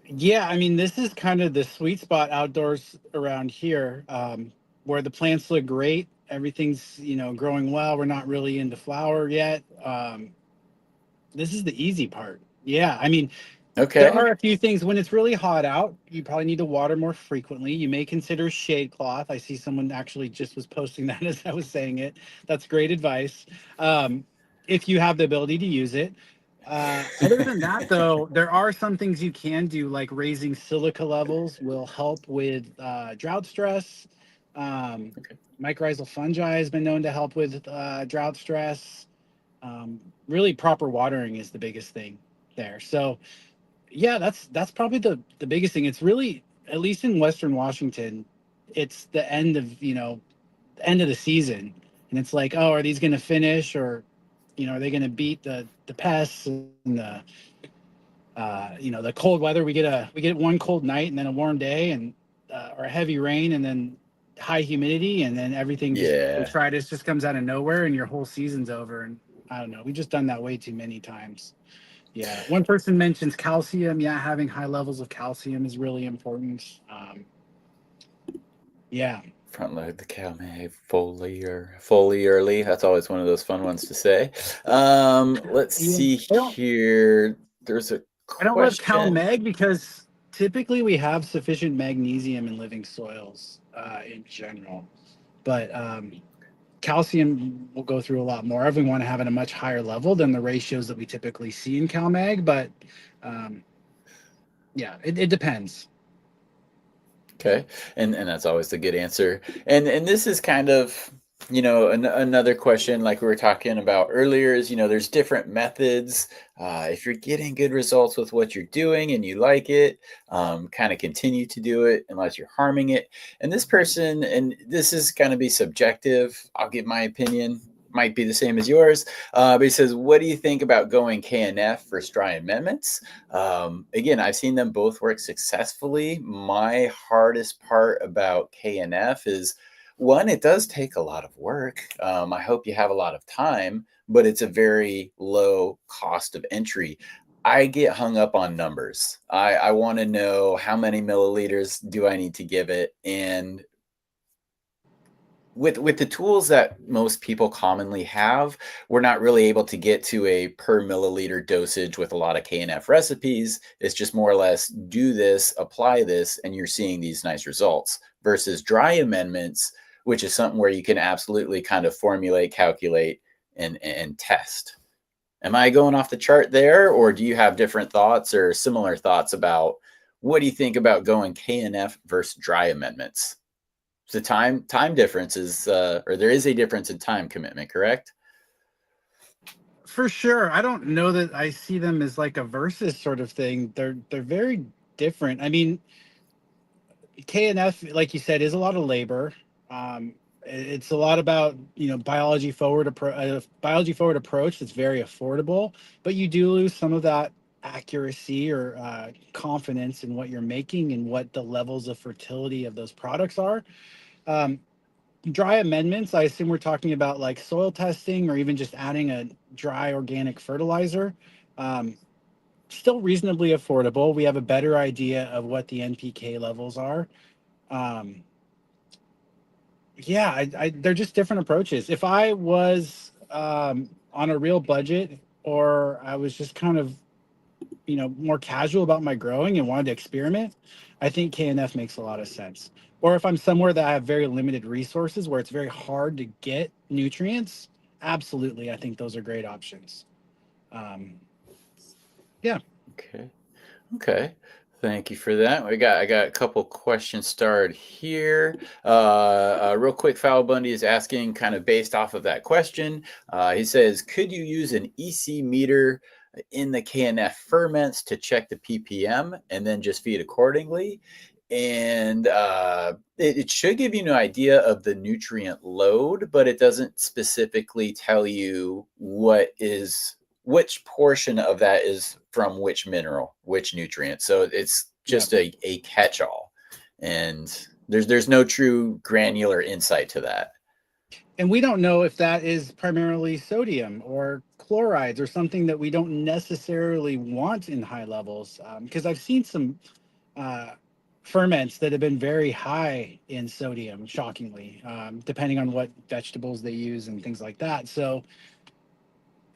Yeah, I mean, this is kind of the sweet spot outdoors around here, where the plants look great. Everything's, growing well. We're not really into flower yet. This is the easy part. Yeah, I mean, there Okay. are a few things when it's really hot out. You probably need to water more frequently. You may consider shade cloth. I see someone actually just was posting that as I was saying it. That's great advice. Um, if you have the ability to use it. Other than that, though, there are some things you can do, like raising silica levels will help with drought stress. Um, Okay. Mycorrhizal fungi has been known to help with drought stress. Really, proper watering is the biggest thing there. So, yeah, that's probably the biggest thing. It's really, at least in Western Washington, it's the end of the season, and it's like, oh, are these going to finish, or are they going to beat the pests and the cold weather? We get one cold night and then a warm day and or a heavy rain and then high humidity, and then everything just Yeah. botrytis just comes out of nowhere and your whole season's over. And I don't know, we just done that way too many times. Yeah. One person mentions calcium. Yeah, having high levels of calcium is really important. Yeah. Front load the cow may foliarly. That's always one of those fun ones to say. Let's Yeah. see here. There's a I don't love question. CalMag because typically we have sufficient magnesium in living soils in general, but calcium will go through a lot more. Everyone want to have it at a much higher level than the ratios that we typically see in CalMag, but um, yeah, it depends. Okay, and that's always a good answer. And this is kind of another question like we were talking about earlier is there's different methods. If you're getting good results with what you're doing and you like it, kind of continue to do it unless you're harming it. And this person, and this is going to be subjective. I'll give my opinion. Might be the same as yours, but he says, "What do you think about going KNF versus dry amendments?" Again, I've seen them both work successfully. My hardest part about KNF is one, it does take a lot of work. I hope you have a lot of time, but it's a very low cost of entry. I get hung up on numbers. I want to know how many milliliters do I need to give it. And with the tools that most people commonly have, we're not really able to get to a per milliliter dosage with a lot of KNF recipes. It's just more or less do this, apply this, and you're seeing these nice results versus dry amendments, which is something where you can absolutely kind of formulate, calculate, and test. Am I going off the chart there, or do you have different thoughts or similar thoughts about what do you think about going KNF versus dry amendments? The time difference is, or there is a difference in time commitment, correct? For sure. I don't know that I see them as like a versus sort of thing. They're very different. I mean, KNF, like you said, is a lot of labor. It's a lot about biology forward approach that's very affordable, but you do lose some of that accuracy or confidence in what you're making and what the levels of fertility of those products are. Um, Dry amendments, I assume we're talking about like soil testing or even just adding a dry organic fertilizer. Um, Still reasonably affordable. We have a better idea of what the NPK levels are. Um, yeah, they're just different approaches. If I was on a real budget, or I was just kind of more casual about my growing and wanted to experiment, I think KNF makes a lot of sense. Or if I'm somewhere that I have very limited resources where it's very hard to get nutrients, absolutely, I think those are great options. Um, yeah. Okay. Okay. Thank you for that. I got a couple questions started here. Real quick, Foul Bundy is asking, kind of based off of that question. He says, could you use an EC meter in the KNF ferments to check the ppm and then just feed accordingly? and it should give you an idea of the nutrient load, but it doesn't specifically tell you which portion of that is from which mineral, which nutrient. So it's just a catch-all, and there's no true granular insight to that. And we don't know if that is primarily sodium or chlorides or something that we don't necessarily want in high levels. Because I've seen some ferments that have been very high in sodium, shockingly, depending on what vegetables they use and things like that. So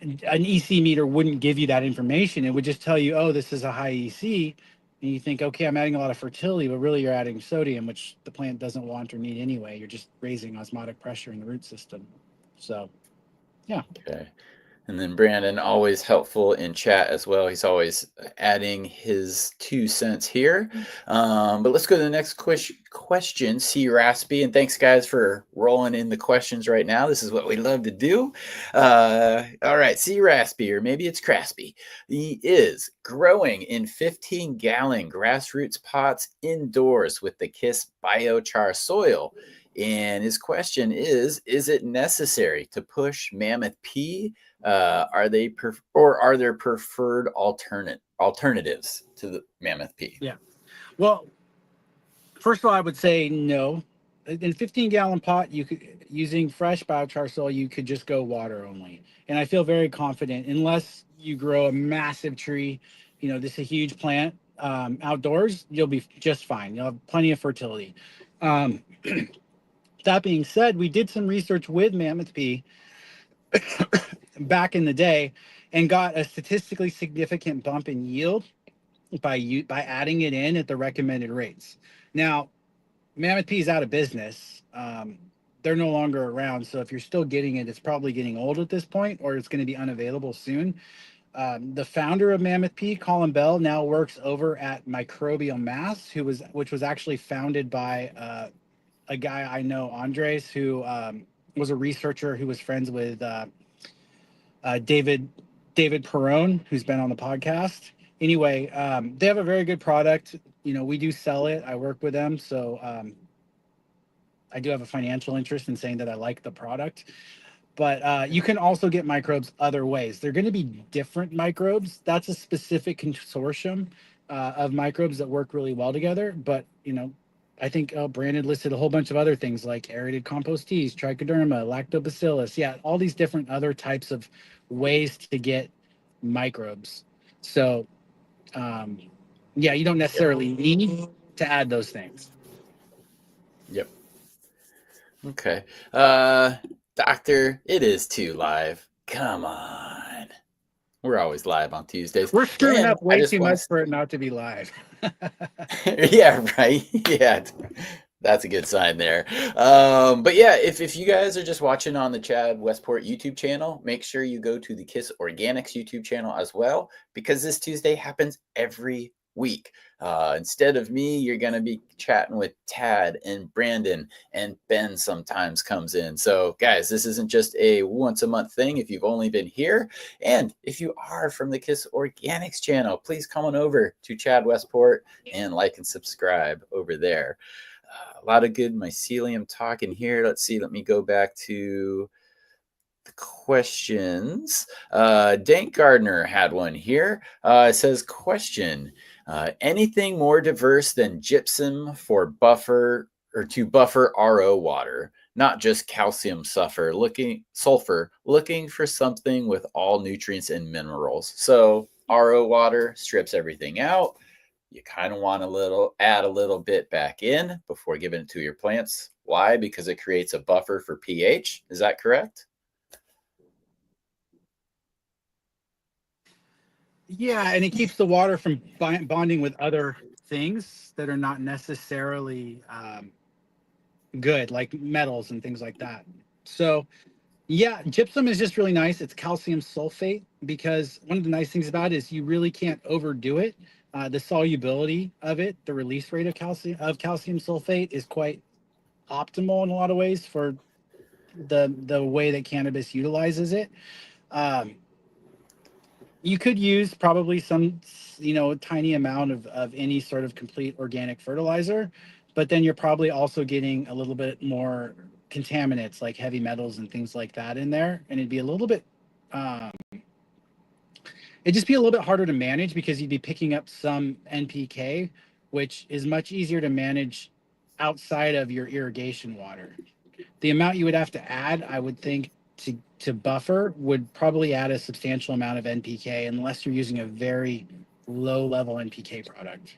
an EC meter wouldn't give you that information. It would just tell you, oh, this is a high EC. And you think, okay, I'm adding a lot of fertility, but really you're adding sodium, which the plant doesn't want or need anyway. You're just raising osmotic pressure in the root system. So, yeah. Okay. And then Brandon, always helpful in chat as well. He's always adding his 2 cents here. But let's go to the next question, C. Raspy. And thanks, guys, for rolling in the questions right now. This is what we love to do. All right, C. Raspy, or maybe it's Craspy. He is growing in 15-gallon grassroots pots indoors with the KIS Biochar soil. And his question is it necessary to push Mammoth P? Are there preferred alternatives to the Mammoth P? Yeah. Well, first of all, I would say no. In 15-gallon pot, you could, using fresh biochar soil, you could just go water only. And I feel very confident, unless you grow a massive tree, this is a huge plant outdoors, you'll be just fine. You'll have plenty of fertility. That being said, we did some research with Mammoth P back in the day and got a statistically significant bump in yield by adding it in at the recommended rates. Now, Mammoth P is out of business. They're no longer around. So if you're still getting it, it's probably getting old at this point, or it's going to be unavailable soon. The founder of Mammoth P, Colin Bell, now works over at Microbial Mass, which was actually founded by a guy I know, Andres, who was a researcher who was friends with David Perrone, who's been on the podcast. Anyway, they have a very good product. We do sell it. I work with them, so I do have a financial interest in saying that I like the product. But you can also get microbes other ways. They're going to be different microbes. That's a specific consortium of microbes that work really well together. But I think Brandon listed a whole bunch of other things like aerated compost teas, trichoderma, lactobacillus. Yeah, all these different other types of ways to get microbes. So, yeah, you don't necessarily need to add those things. Yep. Okay. Doctor, it is too live. Come on. We're always live on Tuesdays. We're screwing And up way too much for it not to be live. Yeah, right. Yeah, that's a good sign there. But yeah, if you guys are just watching on the Chad Westport YouTube channel, make sure you go to the KIS Organics YouTube channel as well, because this Tuesday happens every week. Instead of me, you're going to be chatting with Tad and Brandon, and Ben sometimes comes in. So guys, this isn't just a once a month thing if you've only been here. And if you are from the KIS Organics channel, please come on over to Chad Westport and like and subscribe over there. A lot of good mycelium talk in here. Let's see. Let me go back to the questions. Dank Gardner had one here. It says, question, anything more diverse than gypsum for buffer or to buffer RO water, not just calcium sulfur, looking for something with all nutrients and minerals. So RO water strips everything out. You kind of want add a little bit back in before giving it to your plants. Why? Because it creates a buffer for pH. Is that correct? Yeah, and it keeps the water from bonding with other things that are not necessarily good, like metals and things like that. So yeah, gypsum is just really nice. It's calcium sulfate, because one of the nice things about it is you really can't overdo it. The solubility of it, the release rate of calcium sulfate is quite optimal in a lot of ways for the way that cannabis utilizes it. You could use probably some, tiny amount of any sort of complete organic fertilizer, but then you're probably also getting a little bit more contaminants like heavy metals and things like that in there. And it'd be a little bit, um, it'd just be a little bit harder to manage because you'd be picking up some NPK, which is much easier to manage outside of your irrigation water. The amount you would have to add, I would think, to buffer would probably add a substantial amount of NPK unless you're using a very low level NPK product.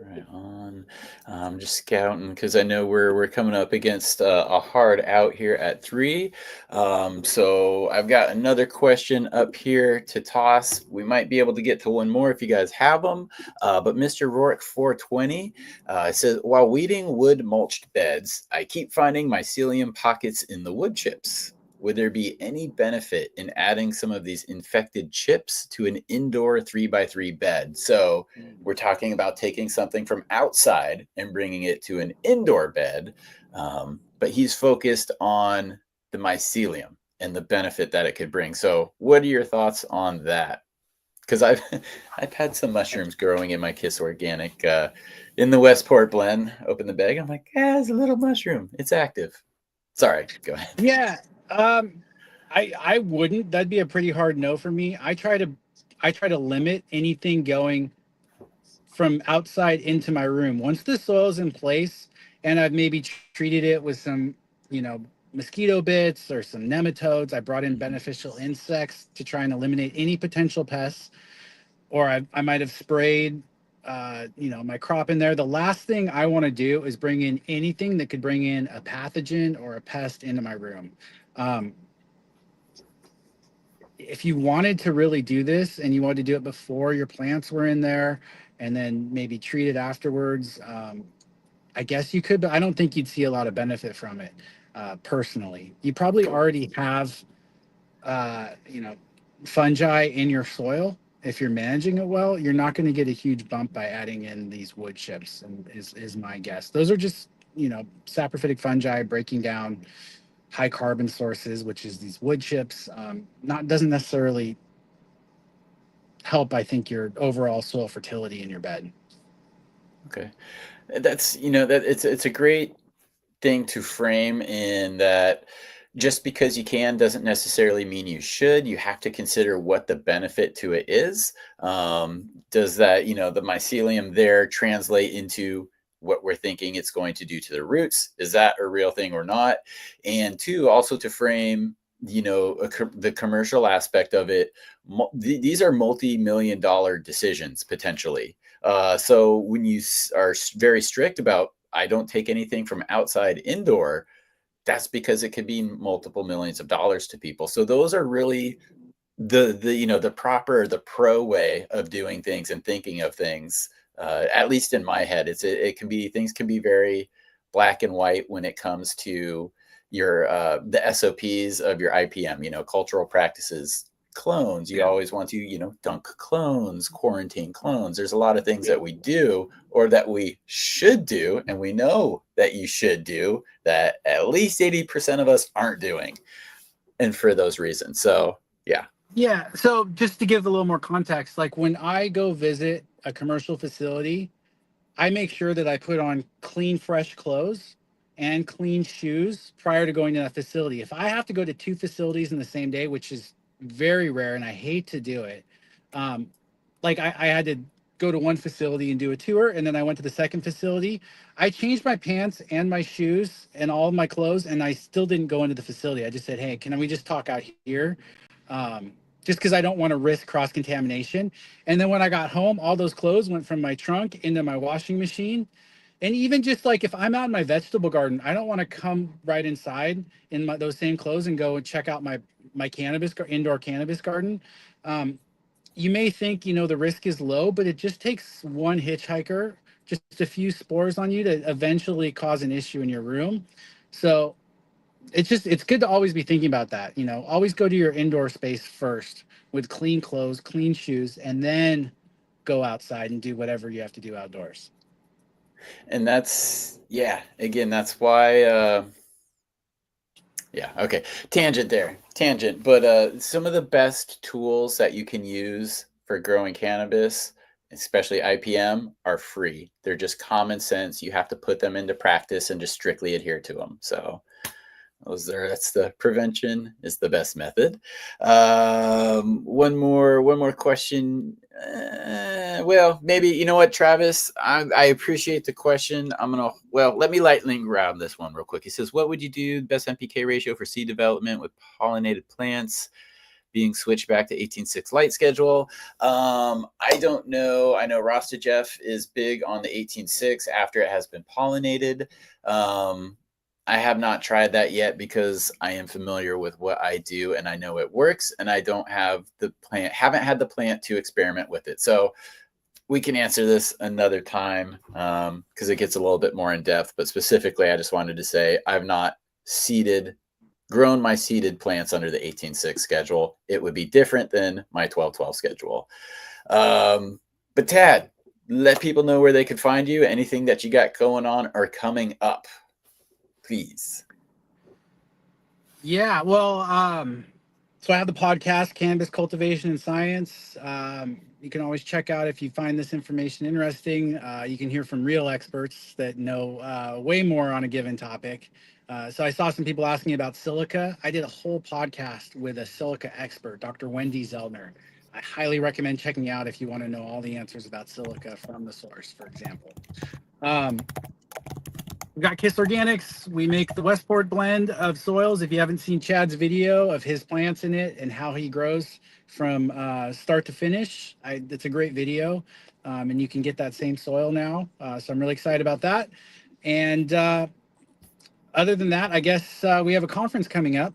Right on. I'm just scouting because I know we're coming up against a hard out here at 3. So I've got another question up here to toss. We might be able to get to one more if you guys have them. But Mr. Rourke 420 says, while weeding wood mulched beds, I keep finding mycelium pockets in the wood chips. Would there be any benefit in adding some of these infected chips to an indoor 3x3 bed? So we're talking about taking something from outside and bringing it to an indoor bed, but he's focused on the mycelium and the benefit that it could bring. So what are your thoughts on that? Because I've I've had some mushrooms growing in my KIS Organic in the Westport Blend. Open the bag, I'm like, it's a little mushroom. It's active. Sorry, go ahead. Yeah, I wouldn't. That'd be a pretty hard no for me. I try to limit anything going from outside into my room. Once the soil's in place and I've maybe treated it with some, mosquito bits or some nematodes, I brought in beneficial insects to try and eliminate any potential pests, or I might have sprayed, my crop in there. The last thing I want to do is bring in anything that could bring in a pathogen or a pest into my room. Um, if you wanted to really do this and you wanted to do it before your plants were in there and then maybe treat it afterwards, I guess you could, but I don't think you'd see a lot of benefit from it, personally. You probably already have, uh, you know, fungi in your soil. If you're managing it well, you're not going to get a huge bump by adding in these wood chips, and is my guess. Those are just, saprophytic fungi breaking down high carbon sources, which is these wood chips. Not doesn't necessarily help, I think, your overall soil fertility in your bed. Okay. That's, that it's a great thing to frame in that just because you can doesn't necessarily mean you should. You have to consider what the benefit to it is. Does that, the mycelium there translate into what we're thinking it's going to do to the roots? Is that a real thing or not? And two, also to frame, the commercial aspect of it. These are multi-million dollar decisions potentially. So when you are very strict about, I don't take anything from outside indoor, that's because it could be multiple millions of dollars to people. So those are really the pro way of doing things and thinking of things. At least in my head, it can be, things can be very black and white when it comes to your the SOPs of your IPM, cultural practices. Clones, you always want to, dunk clones, quarantine clones. There's a lot of things that we do or that we should do, and we know that you should do, that at least 80% of us aren't doing. And for those reasons. So, yeah. Yeah. So just to give a little more context, like when I go visit a commercial facility, I make sure that I put on clean, fresh clothes and clean shoes prior to going to that facility. If I have to go to two facilities in the same day, which is very rare and I hate to do it, um, like I had to go to one facility and do a tour, and then I went to the second facility. I changed my pants and my shoes and all of my clothes, and I still didn't go into the facility. I just said, hey, can we just talk out here? Um, just because I don't want to risk cross contamination. And then when I got home, all those clothes went from my trunk into my washing machine. And even just like if I'm out in my vegetable garden, I don't want to come right inside in those same clothes and go and check out my indoor cannabis garden. Um, you may think, the risk is low, but it just takes one hitchhiker, just a few spores on you to eventually cause an issue in your room. So it's good to always be thinking about that. Always go to your indoor space first with clean clothes, clean shoes, and then go outside and do whatever you have to do outdoors. And that's, again, that's why, okay, tangent there. tangent, but some of the best tools that you can use for growing cannabis, especially IPM, are free. They're just common sense. You have to put them into practice and just strictly adhere to them. So that's the prevention is the best method. One more question. Well, maybe, you know what, Travis, I appreciate the question. Let me lightning round this one real quick. He says, what would you do best NPK ratio for seed development with pollinated plants being switched back to 18-6 light schedule? I don't know. I know Rasta Jeff is big on the 18-6 after it has been pollinated. I have not tried that yet because I am familiar with what I do and I know it works, and I don't have haven't had the plant to experiment with it. So we can answer this another time because it gets a little bit more in depth. But specifically, I just wanted to say I've not grown my seeded plants under the 18-6 schedule. It would be different than my 12-12 schedule. But Tad, let people know where they could find you, anything that you got going on or coming up, please. Yeah, well, so I have the podcast, Cannabis Cultivation and Science. You can always check out if you find this information interesting. You can hear from real experts that know way more on a given topic. So I saw some people asking about silica. I did a whole podcast with a silica expert, Dr. Wendy Zellner. I highly recommend checking out if you want to know all the answers about silica from the source, for example. We've got KIS Organics. We make the Westport Blend of soils. If you haven't seen Chad's video of his plants in it and how he grows from start to finish, it's a great video. And you can get that same soil now. So I'm really excited about that. And other than that, I guess we have a conference coming up.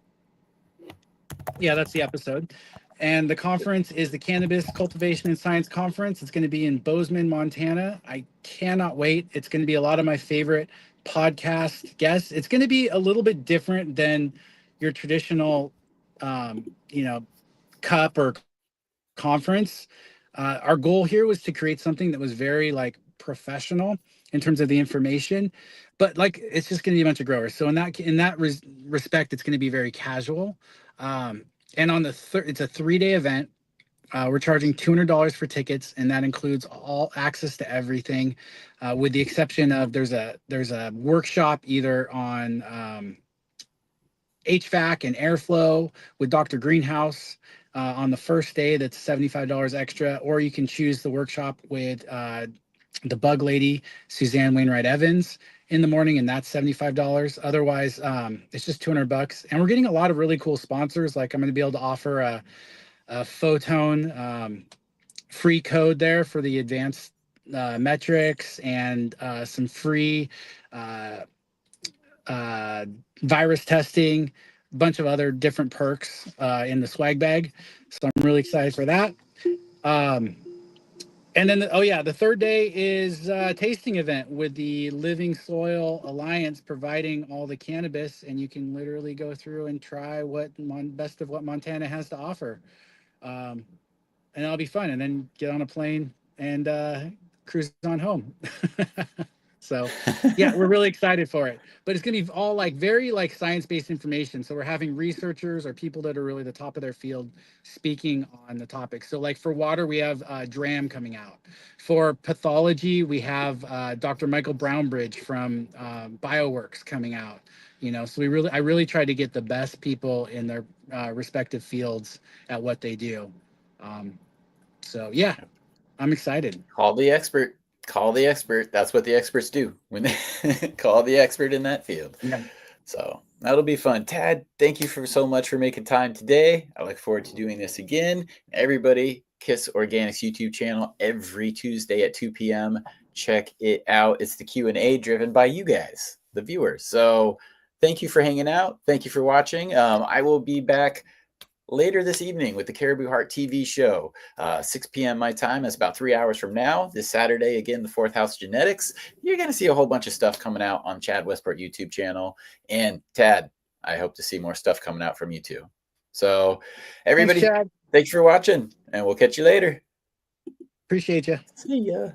Yeah, that's the episode. And the conference is the Cannabis Cultivation and Science Conference. It's going to be in Bozeman, Montana. I cannot wait. It's going to be a lot of my favorite podcast guests. It's going to be a little bit different than your traditional, cup or conference. Our goal here was to create something that was very professional in terms of the information, but it's just going to be a bunch of growers. So in that respect, it's going to be very casual. And on it's a 3-day event. We're charging $200 for tickets, and that includes all access to everything, with the exception of there's a workshop either on HVAC and airflow with Dr. Greenhouse on the first day. That's $75 extra, or you can choose the workshop with the bug lady, Suzanne Wainwright Evans, in the morning, and that's $75. Otherwise, it's just $200. And we're getting a lot of really cool sponsors. Like I'm going to be able to offer a Photone free code there for the advanced metrics, and some free virus testing, a bunch of other different perks in the swag bag. So I'm really excited for that. And then, the third day is a tasting event with the Living Soil Alliance providing all the cannabis, and you can literally go through and try best of what Montana has to offer. And it'll be fun, and then get on a plane and cruise on home. So yeah, we're really excited for it. But it's gonna be all very science-based information. So we're having researchers or people that are really the top of their field speaking on the topic. So for water, we have Dram coming out. For pathology, we have Dr. Michael Brownbridge from BioWorks coming out. So I really try to get the best people in their respective fields at what they do. So yeah, I'm excited. Call the expert. Call the expert. That's what the experts do when they call the expert in that field. Yeah. So that'll be fun. Tad, thank you so much for making time today. I look forward to doing this again. Everybody, KIS Organics YouTube channel every Tuesday at 2 p.m. Check it out. It's the Q&A driven by you guys, the viewers. So thank you for hanging out. Thank you for watching. I will be back later this evening with the Caribou Heart TV show, 6 p.m. my time. That's about 3 hours from now. This Saturday, again, the Fourth House Genetics. You're going to see a whole bunch of stuff coming out on Chad Westport YouTube channel. And Tad, I hope to see more stuff coming out from you too. So everybody, Thanks, Chad. thanks for watching, and we'll catch you later. Appreciate you. See ya.